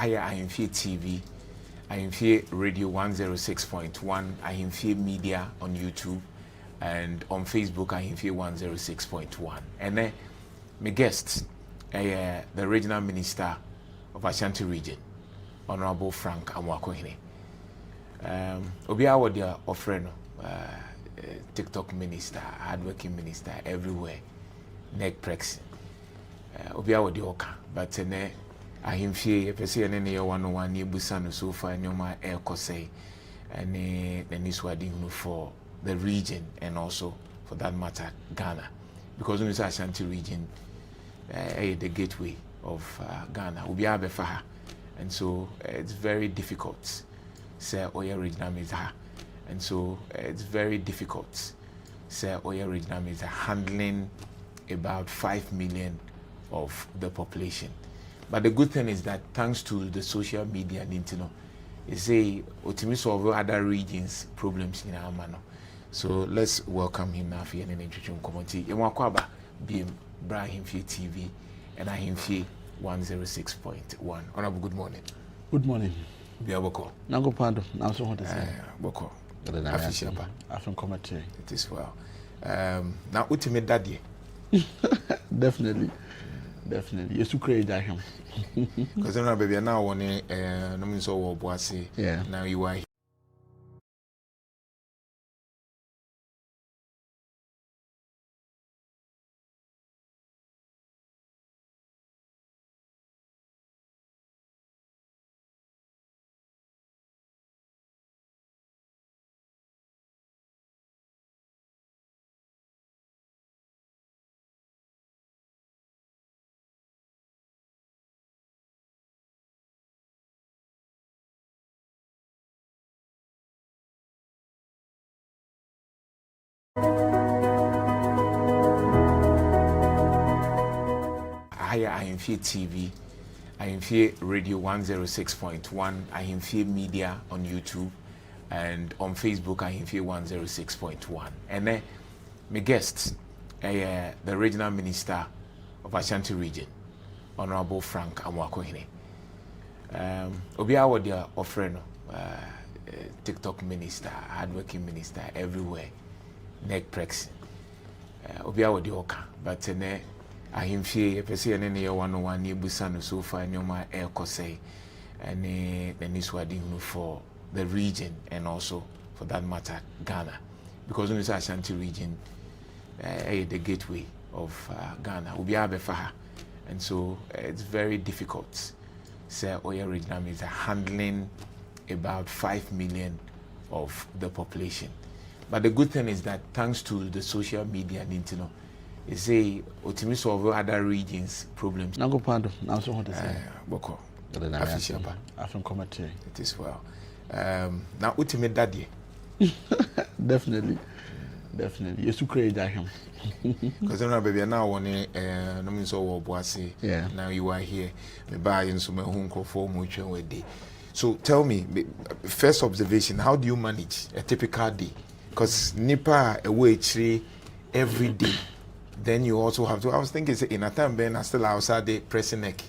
Higher Ahemfie TV, Ahemfie Radio 106.1, Ahemfie Media on YouTube, and on Facebook, Ahemfie 106.1. And then my guest, the regional minister of Ashanti region, Honorable Frank Amoakohene. Obiawo dia ofreno, TikTok minister, hardworking minister everywhere, neck press. Obiawo dia oka, but ne ahimfie pese ne ne 101 ni busano so far nyoma ekosei and the niswadi for the region and also for that matter Ghana, because when you say Ashanti region, the gateway of Ghana, Obiawo befaha, and so it's very difficult. Say Oya regional minister, and so it's very difficult. Say Oya regional minister handling about 5 million of the population. But the good thing is that thanks to the social media and internet, it say ultimately solve other regions' problems in our manner. So let's welcome him now for an introduction community. Amoakohene be Ahemfie TV and Ahemfie 106.1. Honorable, good morning. Good morning. Biaboko. Nango pando. Na so what to say. Boko. After commentary. It is well. Now ultimate daddy. Definitely. Definitely. You should create that him. Because now baby now one no mean so wo boase. Yeah. Now you are Higher Ahemfie TV, Ahemfie Radio 106.1, Ahemfie Media on YouTube, and on Facebook, Ahemfie 106.1. And then my guest, the regional minister of Ashanti region, Honorable Frank Amoakohene. Obiawo dia ofreno, TikTok minister, hardworking minister everywhere, neck press. Obiawo dia oka, but ne ahimfie pese ne ne 101 ni busano so far nyoma ekosei and the niswadi for the region and also for that matter Ghana, because when you say Ashanti region, the gateway of Ghana, Obiawo befaha, and so it's very difficult. Say Oya regional minister handling about 5 million of the population. But the good thing is that thanks to the social media and internet, it say ultimately solve other regions' problems. Nango pando. Na so what to say. Boko. After commentary. It is well. Now ultimate daddy. Definitely. Definitely. You should create that him. Because now baby now one no mean so wo boase. Yeah. Now you are here. Me buy in some home for much day. So tell me, first observation, how do you manage a typical day? Because nipa away tree every day. Then you also have to. I was thinking, in a time Ben, I still outside the pressing neck.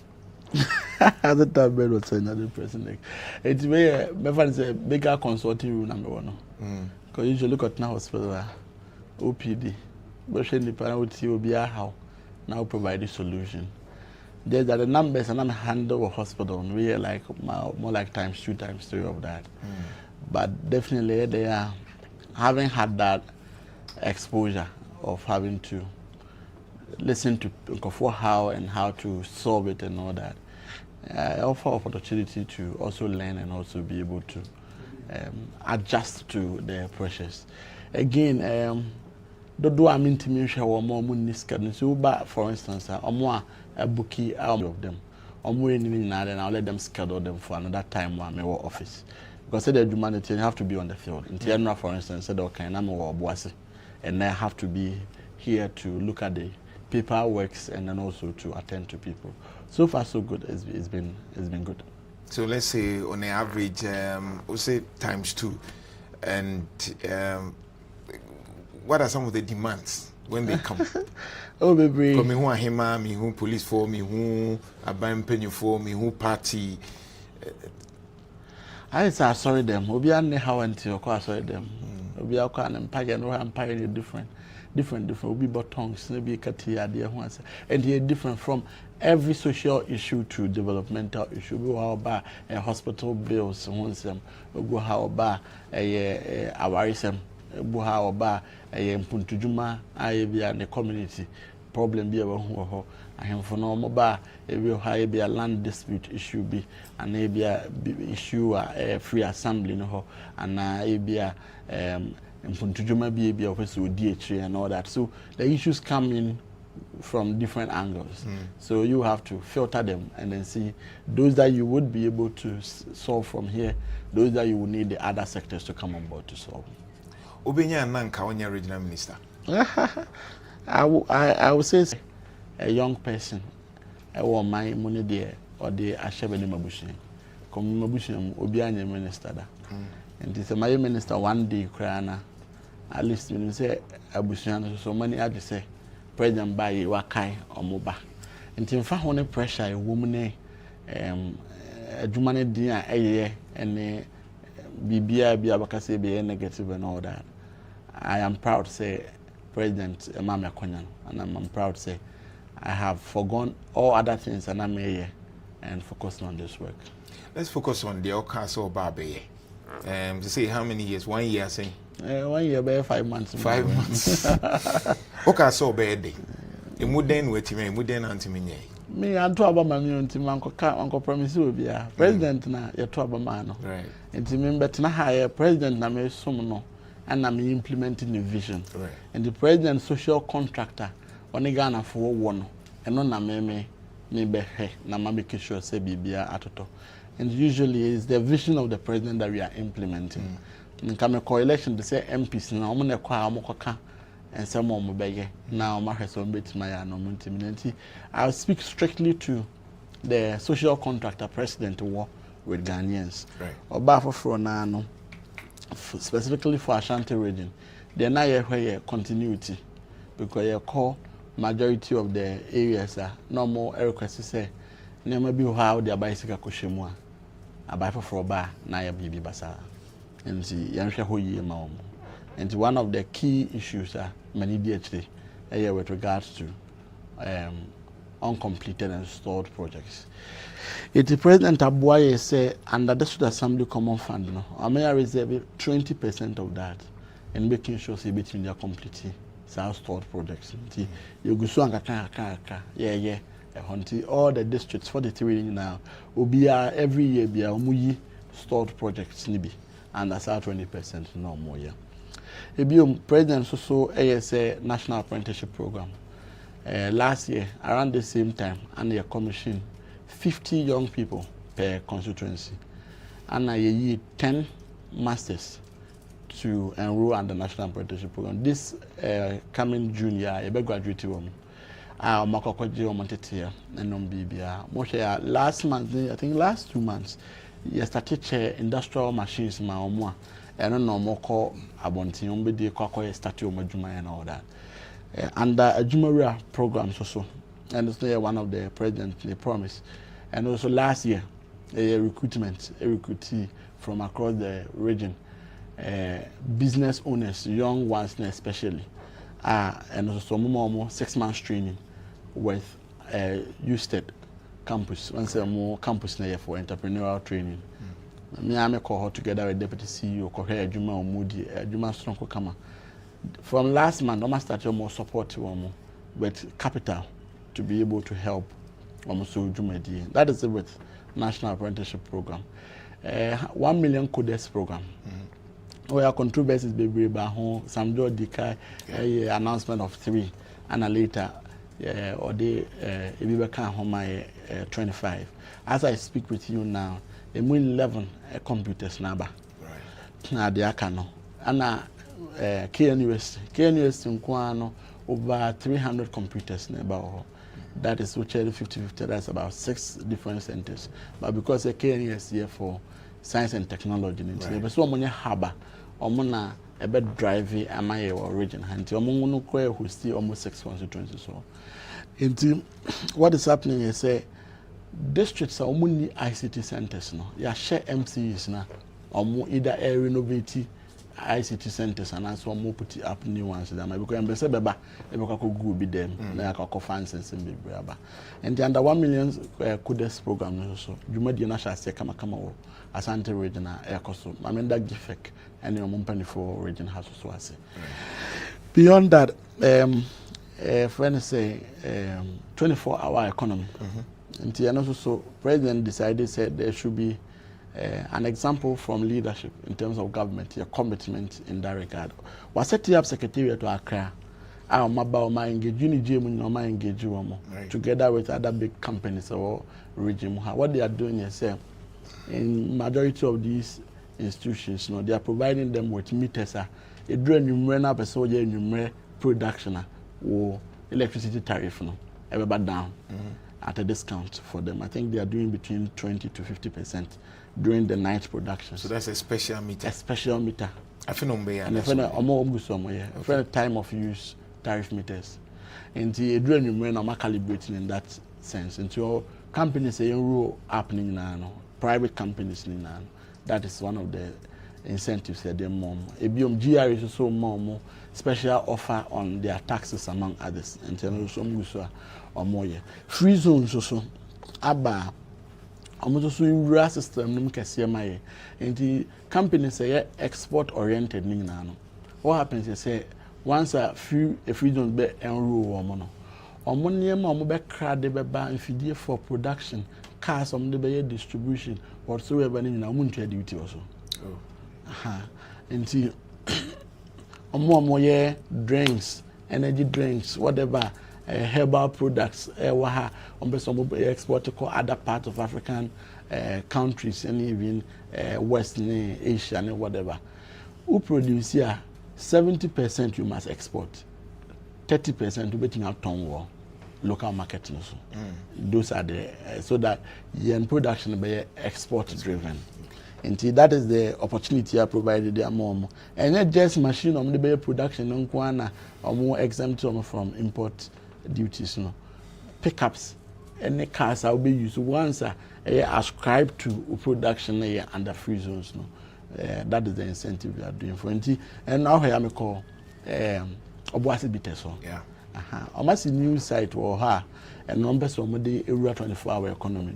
At the time Ben was saying the pressing neck. It's where my friend is a bigger consulting room number one. Because you usually look at now hospital, OPD, but she the parent will be how now provide the solution. There's that the numbers and then handle a hospital. We are like more like times 2 times 3 of that. But definitely they are having had that exposure of having to listen to for how and how to solve it and all that. I offer opportunity to also learn and also be able to adjust to the pressures. Again, the do I'm intimation or more muniscan. So, but for instance, a bookie out of them. I'm waiting now, and I'll let them schedule them for another time while I'm in office. Because the humanity you have to be on the field. In Tiana, for instance, said okay, I'm a bossy, and I have to be here to look at the paperwork and then also to attend to people. So far, so good. It's been good. So let's say on the average, we'll say times 2, and what are some of the demands when they come? Oh, baby. From me who are him, me who police for me, who a bank penny for me, who party. I say sorry them. Obi an how until you sorry them. Obi akwa an empire no empire different. Obi tongues, maybe kati idea once. And he different from every social issue to developmental issue. Go how about a hospital bills once them. Go how about a awarism. Go how about a mpuntujuma. I be an community problem be about who. I am for no mobile. It will have be a land dispute issue be and maybe a issue a free assembly no and be a Mpuntujuma be officer with DHA and all that. So the issues come in from different angles. So you have to filter them and then see those that you would be able to solve from here, those that you would need the other sectors to come on board to solve. Obenya Nanka on your regional minister. I would say a young person. I want my money there or the Ashebeni Mabushi. Come Mabushi Obianya minister. And it's my minister one day Krana. At least when you say Abusian so many I just say President by Wakai or Moba. And in fact only pressure a woman a Jumane dinner a year and BBI be abakase be negative and all that. I am proud to say President Emama Konyan and I'm proud to say I have forgone all other things and I'm here and focusing on this work. Let's focus on the Okaso Babe. To say how many years? 1 year, saying 1 year, by 5 months. 5 months. Okaso Babe. A modern waiting, a modern antimony. Me, I'm to Abama, Uncle Promise will be a president now, you're to Abamano. Right. And to remember to hire president, I may summon and I'm implementing the vision. Right. And the president, social contractor, on a Ghana for one, and on a meme, maybe, Namami sure say Bibia atoto. And usually it's the vision of the president that we are implementing. In come co-election, they say MPs now, I'm going to acquire and some more mobile. Now, my husband bit my no. I'll speak strictly to the social contractor president to work with Ghanaians. Right. Or Bafo Fronano, specifically for Ashanti region. They're not here continuity because you call majority of the areas are no more requests say, never be how their bicycle kushimwa. A buy for bar, Naya Bibi Basa. And see, Yansha Hoyi Mom. And one of the key issues are many DHD with regards to uncompleted and stalled projects. It is President Abuaye say under the Student Assembly Common Fund, no, I may reserve 20% of that and making sure say between their completely stalled projects. You go so yeah. All the districts 43 now will be every year be a stalled projects nibi and that's our 20% no more yeah. President also ASA National Apprenticeship Program. Last year around the same time and they commissioned 50 young people per constituency and I 10 masters to enroll under the National Apprenticeship Program. This coming June year I be graduating Amoakohene and BBA. Last month, I think last 2 months, you started industrial machines and no more call Abonti Umbedi Koko statue Majuma and all that. Under a Jumaria program also, and it's one of the presidents they promised. And also last year, a recruitee from across the region, business owners, young ones especially, and also more 6 months training with USTED campus. Once more campus for entrepreneurial training. Me and I call together with Deputy CEO, Kohe Juma Omudi, Juma Strong Kama. From last month, I started more support with capital to be able to help almost Juma. That is it with National Apprenticeship Program. 1 million coders program. We are controversies baby home. Some do decay announcement of 3 and later or they we can home my 25. As I speak with you now, a 11 computers number. Right. Now they are cano. And KNUS in Kwano over 300 computers about. That is which 50-50. That's about 6 different centers. But because the KNUS here for science and technology, right. So many harbor. Omona a bed driving am I origin handy omono who still almost 6 constituencies so into what is happening is say districts are only ICT centers no. Ya share MCs na either renovate ICT centers and also put up new ones that becauseembese beba go be them na akoko fans and be braba. And the under 1 million kudes program so juma di na sha se kama wo Asante region ekoso amenda gifek and your company for region has so ase. Beyond that friends say 24-hour economy. And also president decided said there should be an example from leadership in terms of government, your commitment in that regard. Was setting up secretariat to Accra, engage together with other big companies or region. What they are doing is in majority of these institutions, they are providing them with meters. A drone production or electricity tariff, everybody down. At a discount for them. I think they are doing between 20 to 50% during the night production. So that's a special meter? A special meter. I feel and a time of use tariff meters. And the drone calibrating in that sense. And so companies say rule happening now, private companies now. That is one of the incentives that they mom. GR is also more special offer on their taxes among others. And so or more free zones also aba almost in rural system num kese maye and the companies say export oriented ning na no what happens is say once a free zone be enroll omo niam omo be crowd be ba infidie for production cars omo be distribution whatsoever ni na omo ntua duty also and the omo ye drinks energy drinks whatever herbal products export to other parts of African countries and even Western Asia and whatever. Who produce here 70% you must export, 30% to betting out town local market also. Those are the so that your production be export driven. And that is the opportunity I provided there more. And not just machine on the production on Kwana or more exempt from import duties, pickups, any cars will be used once ascribed to production under free zones. That is the incentive we are doing for it. And now I am call Obuasi Biteso. Yeah. Almost a new site or her and numbers of the 24-hour economy.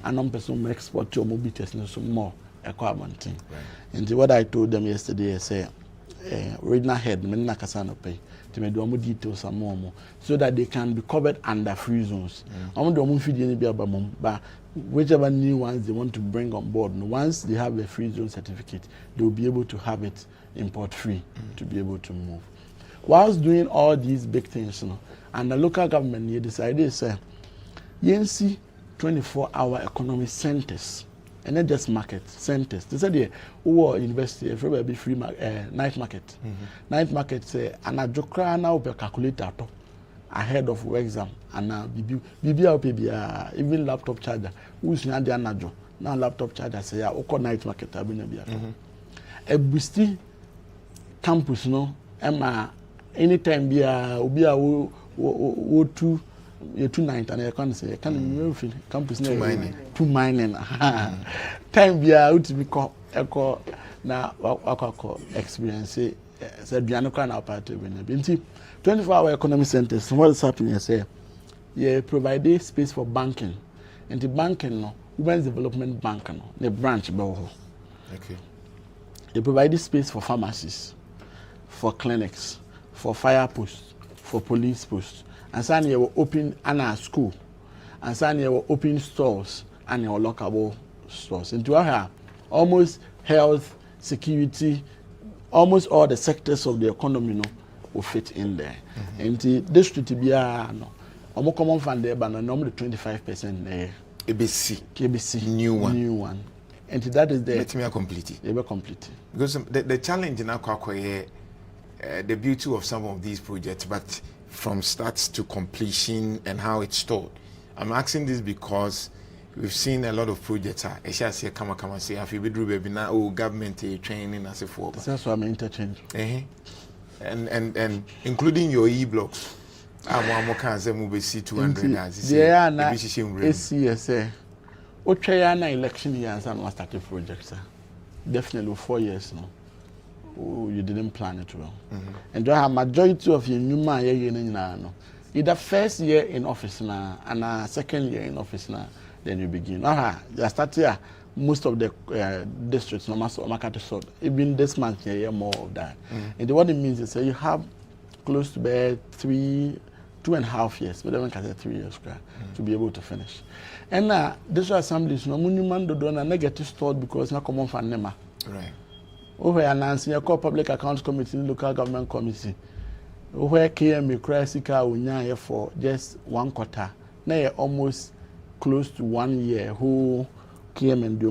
And numbers of export to mobiles and some more requirement. And what I told them yesterday, I say, regional head, Menna Kasano pay. To make more details some more so that they can be covered under free zones. But whichever new ones they want to bring on board, once they have a free zone certificate, they will be able to have it import free to be able to move. Whilst doing all these big things, and the local government here decided say, YNC 24-hour economic centers. And not just market centers. They said, "Oh, university, everywhere be free night market. Night market say, and a jokra now be calculator ahead of exam, and now BBA even laptop charger. Who's not the anajo? Now laptop charger say, "Okay, night market I been a busti campus Emma anytime be a wo 2 and I can say campus two mining time be out to be echo na experience said Biano can our part of 24-hour economic centers. What is happening say provide space for banking and the banking Women's Development Bank the branch okay. They provide space for pharmacies, for clinics, for fire posts, for police posts. And so you will open a school, and so you will open stores and your lockable stores. And to have almost health, security, almost all the sectors of the economy will fit in there. And the district be almost common fund there, but normally 25% there. ABC, new one. And that is the. Let me complete it. They will complete. Because the challenge in Amoakohene, the beauty of some of these projects, but from start to completion and how it's stored. I'm asking this because we've seen a lot of projects. I shall say, come and say, if you do baby now, government training as a for. That's why I'm interchange. And including your e-blocks. Amo can say move see 200 as there na SEWA otwa na election years and was started projects definitely 4 years no. You didn't plan it well. And do have majority of your new man either first year in office now and second year in office now, then you begin. You start here. Most of the districts, no matter what sort, even this month, you hear more of that. And what it means is that you have close to 2.5 years, but then can say 3 years to be able to finish. And district assemblies, no monument do not negative stored because not common for NEMA. Right. Over announcing a public accounts committee, local government committee, where KMA Crasica will for just 1 quarter. Now almost close to 1 year who came and do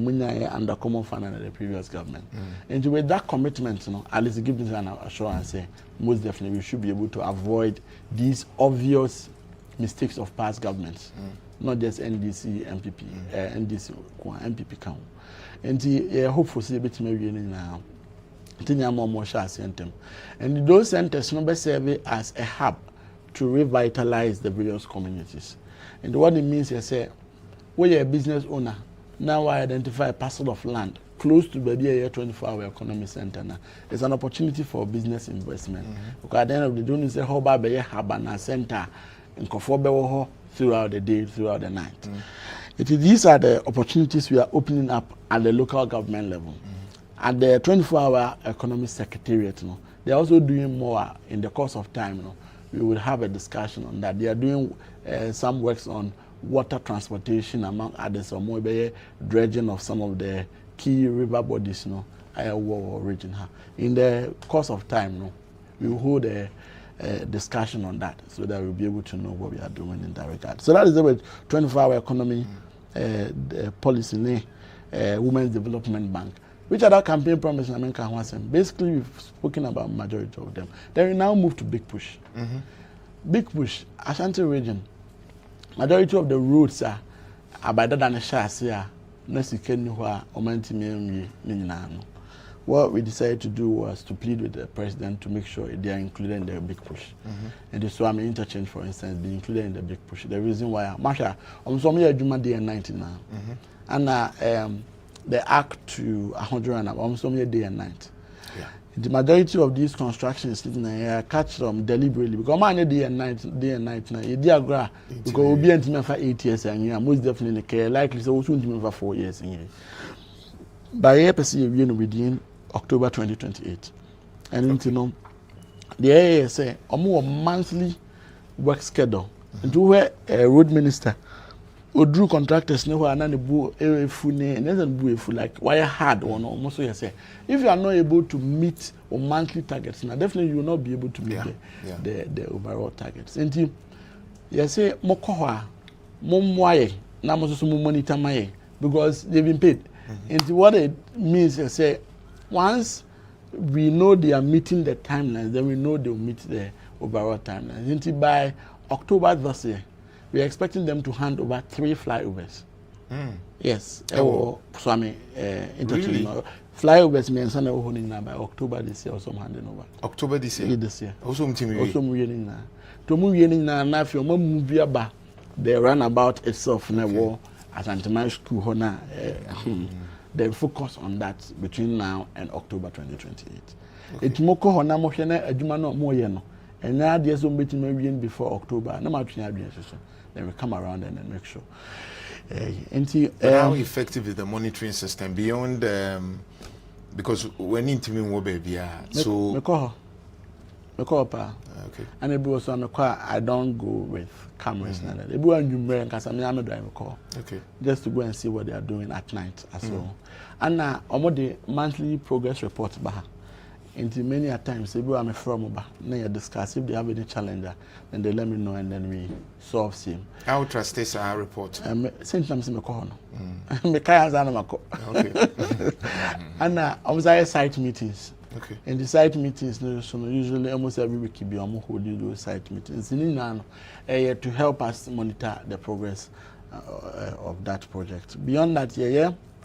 under common fund under the previous government. And with that commitment, at least give this an assurance, most definitely we should be able to avoid these obvious mistakes of past governments, not just NDC, MPP, NDC, MPP count. And hopefully see a bit maybe now. And those centers number serve as a hub to revitalize the various communities. And what it means is say, when you're a business owner, now I identify a parcel of land close to maybe a 24-hour economic center. Now, it's an opportunity for business investment. Because at the end of the day, don't say how about a hub and a center in Kofobewo throughout the day, throughout the night. These are the opportunities we are opening up at the local government level. At the 24-hour economic secretariat, they're also doing more in the course of time. We will have a discussion on that. They are doing some works on water transportation, among others, or more dredging of some of the key river bodies, Iowa region. In the course of time, we will hold a discussion on that so that we'll be able to know what we are doing in that regard. So that is the 24-hour economy policy, Women's Development Bank. Which other campaign promises basically we've spoken about majority of them. Then we now move to Big Push. Big Push, Ashanti region. Majority of the roads are better than a chassis. What we decided to do was to plead with the president to make sure they are included in the Big Push. And the Swami interchange, for instance, be included in the Big Push. The reason why, Masha, I'm some year Juma day and 90 now. And the act to 100 and almost day and night. The majority of these constructions catch them deliberately because man day and night now. You diagram because we'll be intimate for 8 years and yeah, most definitely care likely so also intimate for 4 years and yeah. By year within October 2028, and you know the area say a more monthly work schedule into where a road minister. Drew contractors know where none bu a full name and like wire hard or no most you say if you are not able to meet or monthly targets now definitely you will not be able to meet the overall targets. And you say mokoha momwaye na most monitor my because they've been paid. And what it means is say once we know they are meeting the timelines, then we know they will meet the overall timelines. And by October this year we are expecting them to hand over 3 flyovers. Yes. So I mean, really? Flyovers means by October this year or some handing over. October this year? This year. Also, to the runabout itself, at Antimai School, the focus on that between now and October 2028. It's Moko Hona Moshene, a Jumano Moyeno. And now there's some between before October. No matter then we come around and then make sure. How effective is the monitoring system beyond because when interviewing wo baby so okay. And it was on the car. I don't go with cameras now. They go and you because I'm driving a car. Okay. Just to go and see what they are doing at night as well. And now the monthly progress report baha. Until many a times, they I'm from then discuss if they have any challenge, then they let me know and then we solve same. How trust this report? Sometimes I'm a corner. Okay. And I was at site meetings. Okay. And the site meetings, so usually almost every week we holding those site meetings to help us monitor the progress of that project. Beyond that,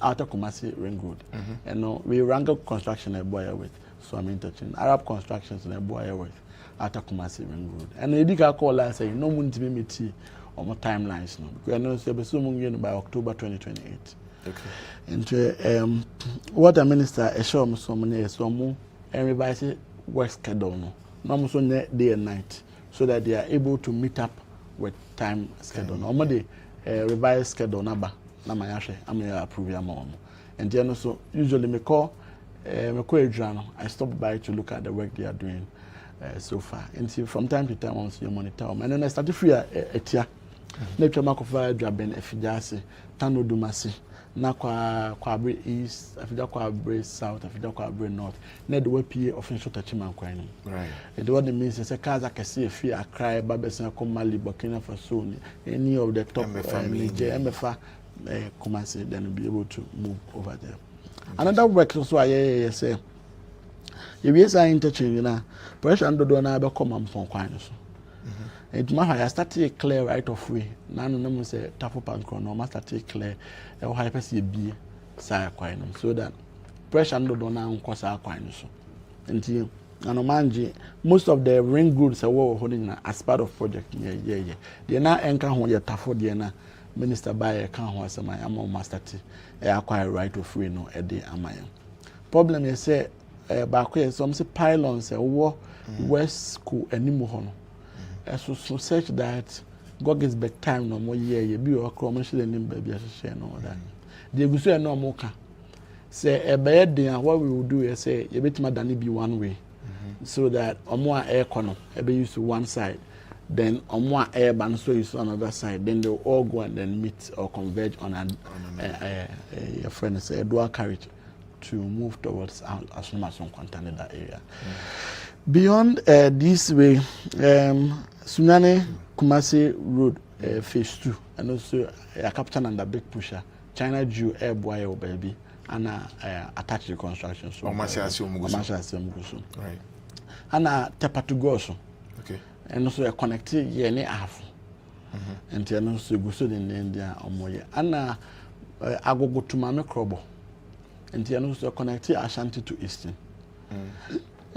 outer Kumasi Ring Road, and we rank construction a boy with. So I'm interchanging Arab constructions in a boy with after Kumasi Ring Road. And the Edika call last say no one to be meeting on my timelines now. Because I know so be by October 2028. Okay. And what the minister assure me so many so everybody work schedule no. No so day and night so that they are able to meet up with time schedule. Normally revised schedule number na my ashe am approve am. And then also usually me call I stop by to look at the work they are doing so far. And see from time to time once you monitor them. And then I started free etia. Na twama kofa adwaben afidase tano dumasi na kwa abre east afida kwa abre south afida kwa abre north na de wapie official tachiman kwan ni right and what it means is kaza kese afi Accra babesa ko Mali Burkina Faso any of the top Niger MFA Kumasi then be able to move over there. Another work so I say if you say interchange na pressure ndo do na be come am fon kwan so it I started clear right of way. Now no say tafu pankro no ma started clear e wo hyper see bi sa kwan no so that pressure ndo do na nko sa kwan so. Nti anomanje most of the ring roads are holding as part of project yeah. They na enka ho ye tafu de na minister by kan ho asema am master t e acquire right of way no e de amayan. Problem is say back here some say pylons e wo west school animu ho no. So such that God gets back time no more year you be or commercial and baby as share no that. The gusu no more can say a bad day what we will do is say you bet madani be one way so that more air corner be used to one side then more air band so is on another side then they'll all go and then meet or converge on your friend say a dual carriage to move towards as soon as some content in that area. Beyond this way, Sunyane Kumasi Road phase 2 and also a captain and a big pusher, China Jew Air Boy baby, and attached to construction. So, right. And Tapatugoso. Okay. And also a connected year half. And then also go so in India or more. And I go to Mame Krobo. And then also connected Ashanti to Eastern.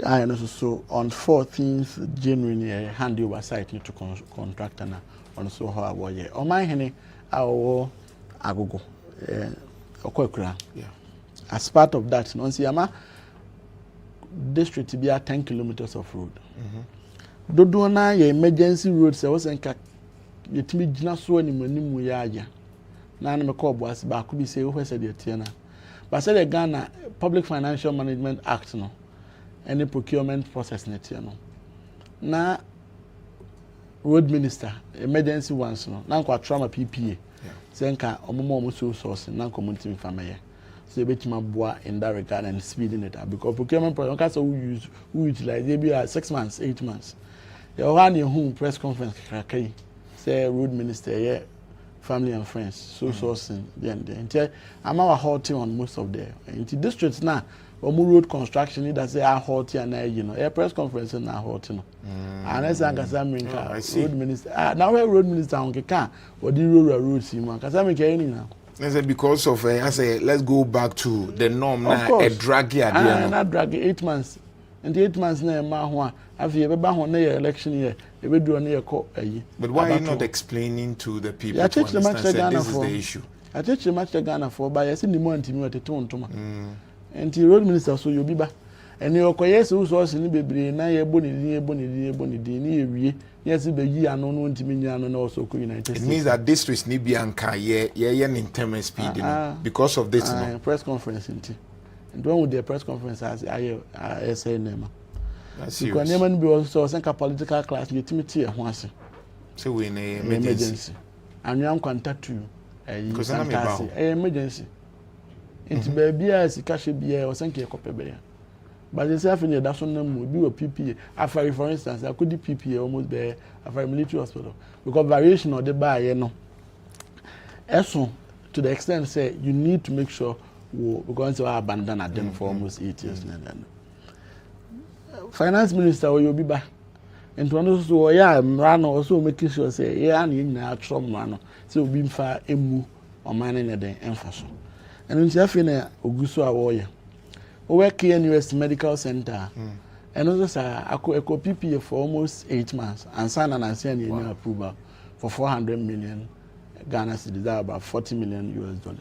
I know so on 14th January hand over site to contractor na on so how aboye o man hene awo agogo okwakura yeah as part of that no see ama district be 10 kilometers of road dodo na ya emergency road se wo senka yetimi gina so animu ya aja na me call boss ba ku bi say wo hwese de tie na but say the Ghana Public Financial Management Act no any procurement process net no na road minister emergency ones no na kwa trauma PPA senka omomo so source na community family so betima boa in that regard and speeding it up because procurement process we utilize maybe 6 months 8 months you ran your home press conference kai say road minister yeah family and friends so sourcing then I'm our halting on most of the districts now. Road construction need to say halt and a press conference na halt no and as road minister now road minister on can or the road see man now because of I say let's go back to the norm now a drag here not drag 8 months and the 8 months na ma ho after you be ho na election year you be do na your but why are you not explaining to the people to understand this is the issue I teach the match Ghana for by see the money me at the and the road minister so you be ba and you koye so ni bebre na ye boni di ni ewie yes be yi ano no ntimi nya no na also ko United States. It means that districts ni bi anka ye in term speed because of this no press conference nti and when with the press conference as I say nema because nema be also senka political class you timiti e ho ase so we in emergency and you am contact to emergency into baby as cash be or sank a but they say after that's on them will be a PPA. After for instance, I could do PPA almost be a military hospital because variation of the buy so to the extent say you need to make sure we're going to abandon at them for almost 8 years. Finance minister will be back. And to understand, run also making sure say, yeah, and you Trump run so be far emu or manning at the emphasis. And in Jeffina Ogusu Awoya, we work here in US Medical Center, And also, sir, I could PPA for almost 8 months and sign an ASEAN approval for 400 million Ghana cedis, about $40 million.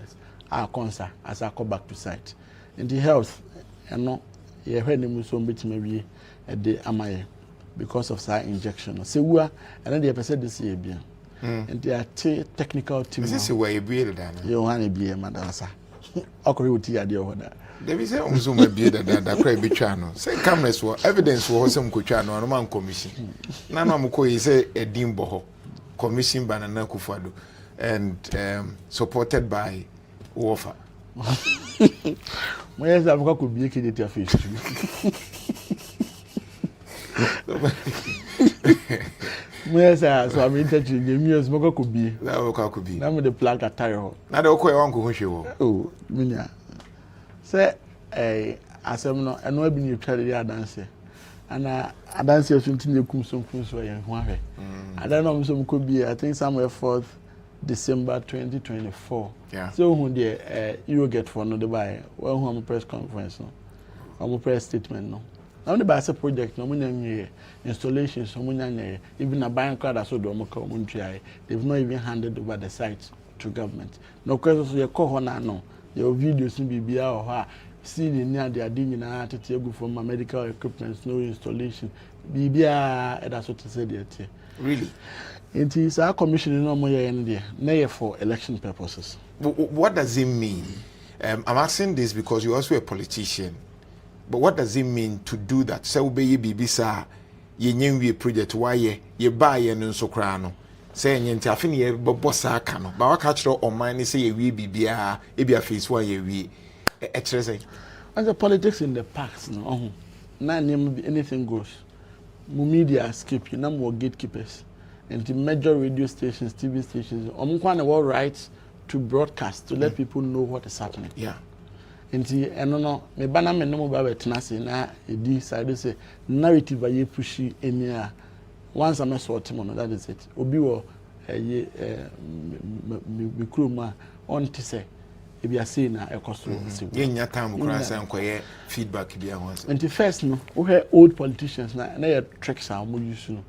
Our concert as I come back to site. In the health, and no, you heard the Muslim bit maybe a day amaye because of that injection. SEWUA, and then they have said this year, and they are technical team. This is where you build that. You want to be a madrasa. Okay, with the idea of that. There is a Muslim build that cry be channel. Say cameras were evidence for some kuchano and man commission. None of Moko is a dimbo commission by Nana Kufado and supported by Wofa. Yes, I've got to be a kid at your face. Yes, so I'm interested in the music. Moko could be. That could be. Now with the plug at tire. Now the okay one could show. Oh, Minya. Say, as I'm not, I know I've been trying to dance. And I dance here something you come some close way and one. I don't know some could be. I think somewhere 4th December 2024. Yeah. So when the you get for another by well, home press conference no, home press statement no. Now the base project no money installations no money even a bank card so do mo they've not even handed over the site to government. No question so you call na no your videos in bibia or ha see the near they are doing na tete go from medical equipment no installation bibia that's what to say there. Really? It is our commission no more in there for election purposes. What does it mean? I'm asking this because you're also a politician. But what does it mean to do that? Say we be bibisa ye nyenwe project why ye buy ye no so kra no. Say nyenti afi ne ye bossa aka no. Ba waka kire o man say ye wi bibia e bia face why ye wi e kire say. As the politics in the past no. Na anything goes. Mu media skip you na more gatekeepers. And the major radio stations, TV stations, omukwane all rights to broadcast to let people know what is happening. Yeah. And no, me bana me no ba betenase na edi side say narrative aye pushy enia. Once I'm sort him on that is it. Obi wo me kroma on to say e bia say na ekoso nya time kura say nkoye feedback bia ho say. And the first no, we hear old politicians na your tricks are mo use no.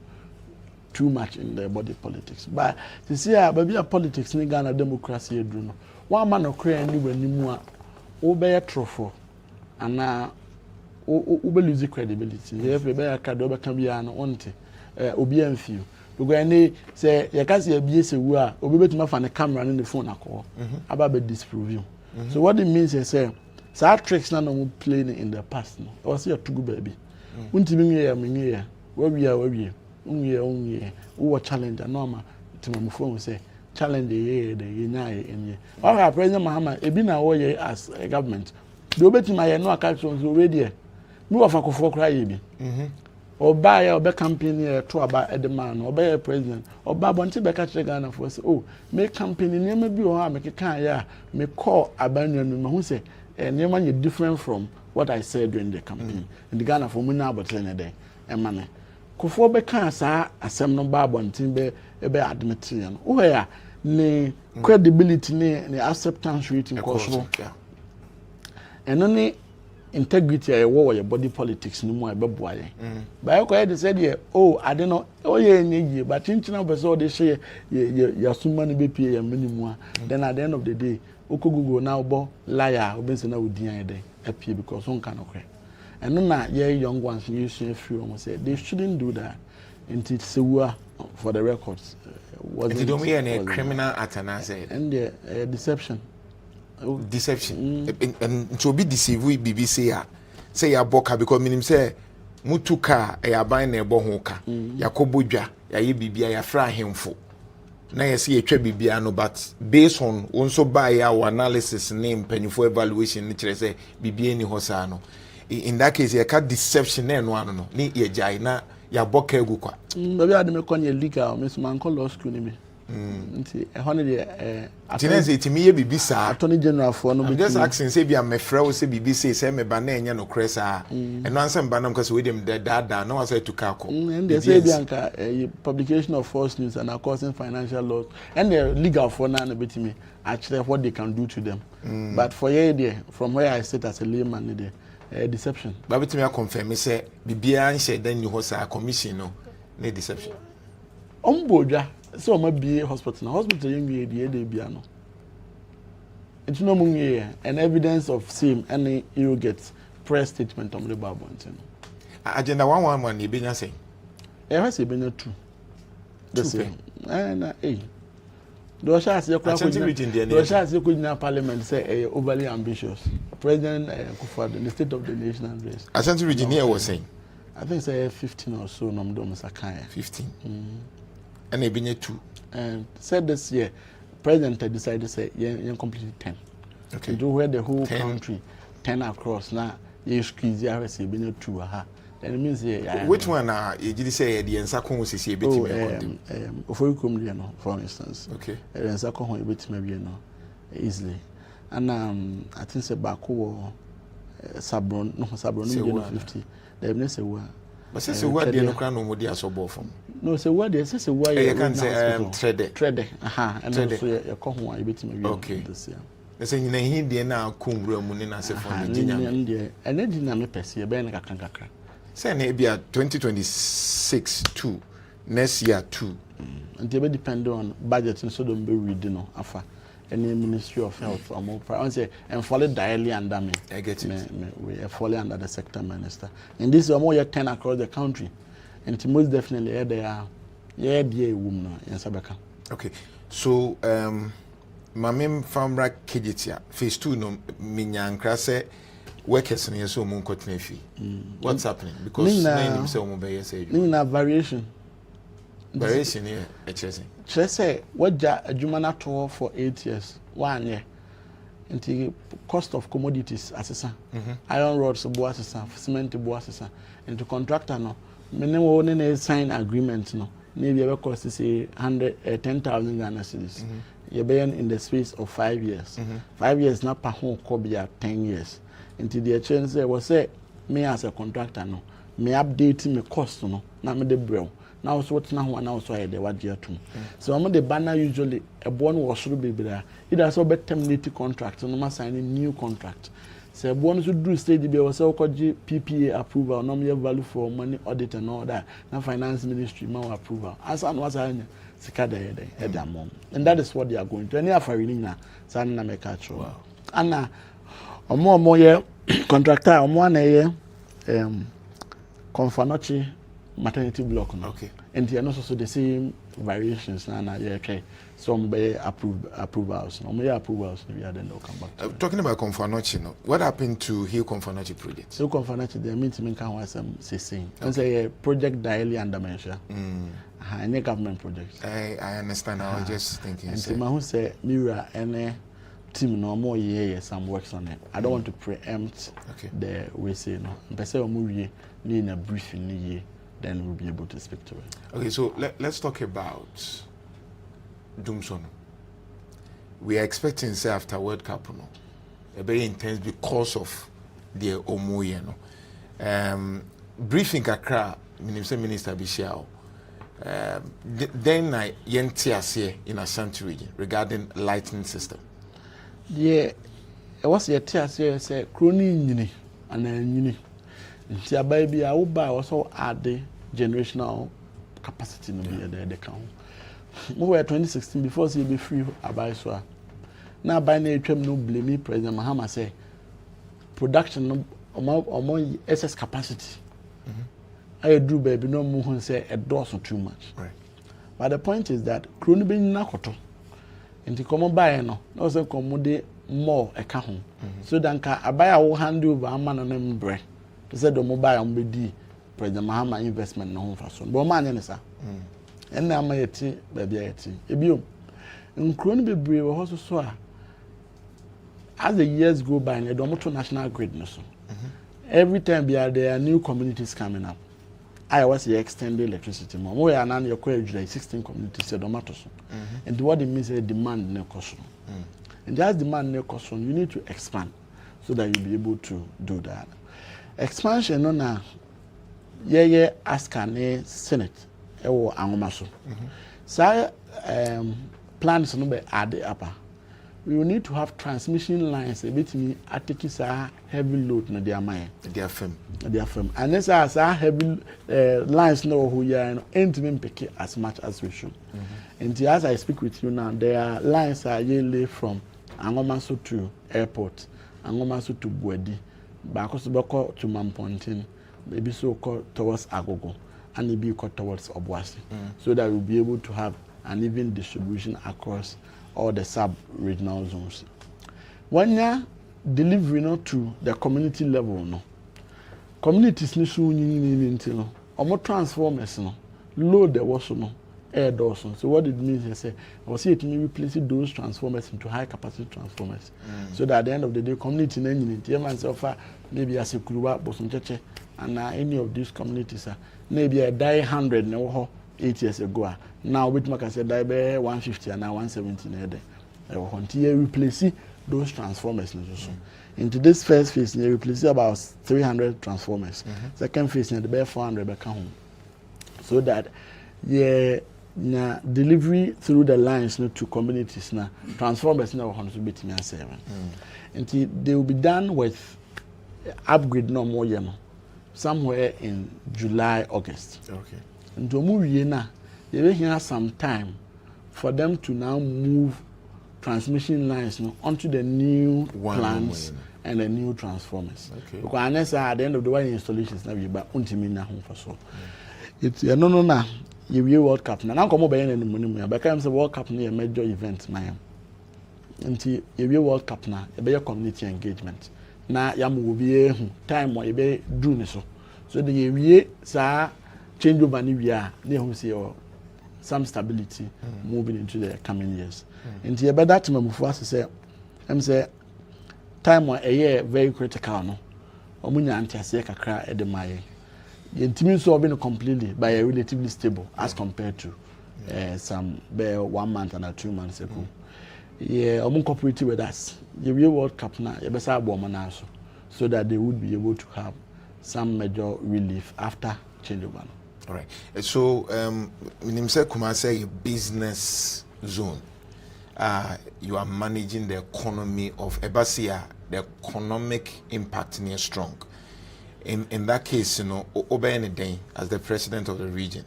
Too much in the body politics. But you see, baby, politics in Ghana democracy, you know. One man of Korean anywhere anymore, obey trophy, and now lose credibility. If you bear a card over can be an auntie, obey few. You go say, you can't see a SEWUA, obey to my fan a camera in the phone. I call about the disprove you. So, what it means is, say, our tricks none of playing in the past. No, I was here to go, baby. Won't you be here? Where we are. Unye wo challenge normal to my phone say challenge the nya our president Mahama e bi na wo ye as a government do beti ma ye no aka so already me wo fa kofo kra ye bi oba ya oba campaign ye to aba edman oba ye president oba bonti be ka kire Ghana for say oh me campaign ne ma bi o ha me keka ya me call abanwa no ma hu say ne ma ye different from what I said during the campaign in the Ghana for me na abotle ne den e ma me kofo be kan sa asem no ba bontin be admit no wo ya ne credibility ne acceptance rating koso eno ne integrity e wo your body politics no mu e be boa ye ba ko e say dey oh ade no o ye nyeye but tintina be so dey share ya suma ne be pie ya minimum then at the end of the day okogugo na obo liar obense na odian dey apie because on kan okre. And no, young ones using few say they shouldn't do that. And it's SEWUA for the records. It don't mean any criminal act and deception. Deception. And to be deceived with BBC say ya boka because minim say mutuka ya buying a bohoka ya kobodwa ya ye bibia ya fra hemfo. Na yes ye twa bibia no but based on also by our analysis name penifo evaluation ni kire say bibia ni hosa no. In that case, you can't deception no ni ye jai na ya boka egu kwa. Maybe I me kon ye legal, Miss Manko law school ni me. Nti e hono de Tinense itimi ye bibisa. Attorney General for no. I'm just asking say bia me frɛ say bibisa say me ba na enya no kresa. Eno ansem ba na mkase we dem da no say to kako. And they say bianka publication of false news and causing financial loss. And the legal for na betimi actually what they can do to them. But for ye there from where I sit as a layman there deception. But between me confirm me say bibia nche then you host a commission no na deception. Ombodwa so o ma be hospital yin wie dey bia no. It's no munye and evidence of same any you get press statement on the Bible. Agenda 111 you been saying. Has been 2. The same. And the shots you parliament say overly ambitious. President Kufuor in the State of the Nation address. Ashanti region here was saying. I think say 15 or so nomdom sakaya. 15. And they been 2. And said this year President decided to say you completely 10. Okay. Do where the whole 10. Country 10 across now you squeeze the RSA been 2 aha. Then it means which one you did say the ensakon was a bit for instance. Okay. Ensakon a bit maybe easily. And I think say Bako Sabron 50. They may say what. But say what the no crown no more so from. No, say what they say why you can say trade. Aha, and also you come one a bit maybe. Okay. They say you he dey na kumro mu na say for Virginia. And then na me pese be na kakra. Say na be 2026 2 next year 2. And they depend on budget so don't be reading no afa. Any Ministry of Health or more. I say and follow directly under me. I get it. We follow under the sector minister. And this is more 10 across the country. And most definitely they are dear woman in Sabeka. Okay. So my main farmer Kijitia phase 2 no minyankra say workers in so mun continue fee. What's happening? Because name say omo be say variation. Variation here, HSC. Say what adwuma na to for 8 years. 1 year. Until cost of commodities asesa. Iron rods bo asesa, cement bo asesa. Into contractor no. Mene wo ne sign agreement no. Na be cost say 10,000 Ghana cedis. You be in the space of 5 years. 5 years na pa ho ko be 10 years. Until the change say was say me as a contractor no. Me update me cost no. Na me de brew. Now so what's now and also the what year too. So I'm the banner usually a born was should be there. It has also terminate contract, so no more signing new contract. So bonus should do stage be also called PPA approval, no value for money audit and all that. Now finance ministry more approval. As an was I mom. And that is what they are going to. Any affair San na make catch. And now more year contractor one year Confanochi maternity block no. Okay. And they are also the same variations na okay. Some be approvals. No more approvals we are then come back. Talking about Confanochi no. What happened to Hill Confanochi project? So Confanochi they mean to make can was saying. It's a project daily under mention. Any government project. I understand. I was just thinking. And so who say Mira any team no more year some works on it. I don't want to preempt the we say no. Person o mu in a briefing year. Then we'll be able to speak to it. Okay, so let's talk about Dumson. We are expecting, say, after World Cup, a very intense because of the Omoye. Briefing Kakra, Minister Bishao. Then I yentiase in Ashanti region regarding lighting system. Yeah, it was a TSA say crony and then nti baby I will buy also add the generational capacity no be there count. We were 2016 before say be free abai so. Now buy na etwam no blame President Mahama say production no omo excess capacity. I do baby no mu hu say a dose too much. Right. But the point is that kroni be na koto. Nti komo buy no say komo de more e ka ho. So dan ka abai a wo handle over amana no mbre. To say the mobile on President Mahama investment no home for so. But man any sir. And na yeti baby yeti. Ebio. Nkro no bebre we hoso so a as the years go by na do to national grid no so. Every time there are new communities coming up. I was the extended electricity more. We are now your 16 communities do matter so. And what it means is demand no cost. And that demand no cost you need to expand so that you'll be able to do that. Expansion no na ye ask an Senate angomaso. Sa plans no be add up. we will need to have transmission lines a bit me atiki sa heavy load no their mind their firm and this as heavy lines no who ya no ain't me pick as much as we should. And as I speak with you now, their lines are yearly from Amoakohene to airport, Amoakohene to Buedi, Bakosiboko to Mampontin, maybe so called towards Agogo, and maybe called towards Obuasi, so that we'll be able to have an even distribution across all the sub-regional zones. When you're delivering to the community level, no communities need to no transformers no load the was no air doors. So what it means is say I was it me replacing those transformers into high capacity transformers, so that at the end of the day community myself maybe as a Kuruwa Bosuncheche and any of these communities maybe I die 100 now 8 years ago. Now with I said die by 150 and now 170 there. Replacing those transformers. Into this first phase, they replace about 300 transformers. Second phase, they buy 400 back home. So that delivery through the lines to communities now transformers now to be 7. And they will be done with upgrade no more somewhere in July, August. Okay. And to move now, they will have some time for them to now move transmission lines onto the new plants and the new transformers. Okay. Because unless at the end of the way installations now we but untimina home for so. It's no you World Cup now. Now come over any money. But I say World Cup near major event my. Until you World Cup now, a better community engagement. Now yamu will be time where you be doing so. So the year sa change over ni we are near who say some stability moving into the coming years. And you better to move for us to say, I'm say time where a year very critical no. Omunya anti kakra edemaye. Intimi solving completely by a relatively stable as compared to some 1 month and 2 months ago. Yeah, omun cooperate with us. The real World Cup now, you better now so that they would be able to have some major relief after changeover. All right. So, Minimse Kumase business zone. You are managing the economy of Ebasia. The economic impact near strong. In that case, obey anything as the president of the region.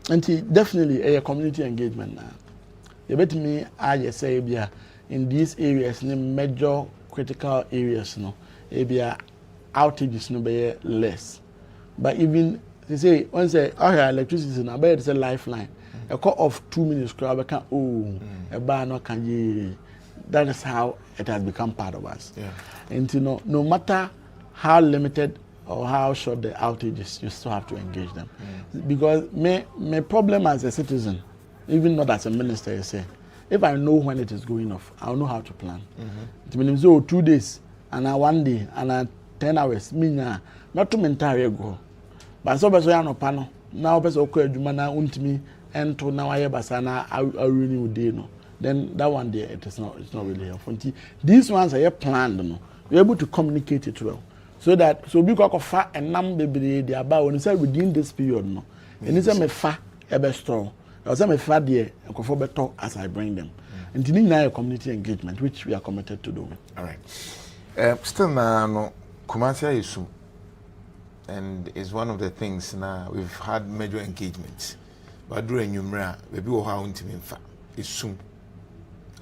And definitely a community engagement now. You bet me, I say, in these areas, in major critical areas, outages no be less. But even they say once electricity now, but it's a lifeline. A call of 2 minutes crowd a bar no can ye. That is how it has become part of us. Yeah. And no matter how limited or how short the outages, you still have to engage them. Because my problem as a citizen, even not as a minister, you say, if I know when it is going off, I'll know how to plan. It means 2 days and 1 day and 10 hours. Not too many go. But so beso ya no pano. Now beso okọ adwuma na untimi ento na waye basa na awuni ude no. Then that one there it's not really helpful. These ones are planned no. We're able to communicate it well. So be kwa fa enam bebre dey aba when say within this period no. And say me fa e be strong. I say me fa there ekofo beto as I bring them. And this is community engagement which we are committed to doing. All right. Still now Kumasi is and it's one of the things now we've had major engagements. But during Numera, maybe we'll have it's soon.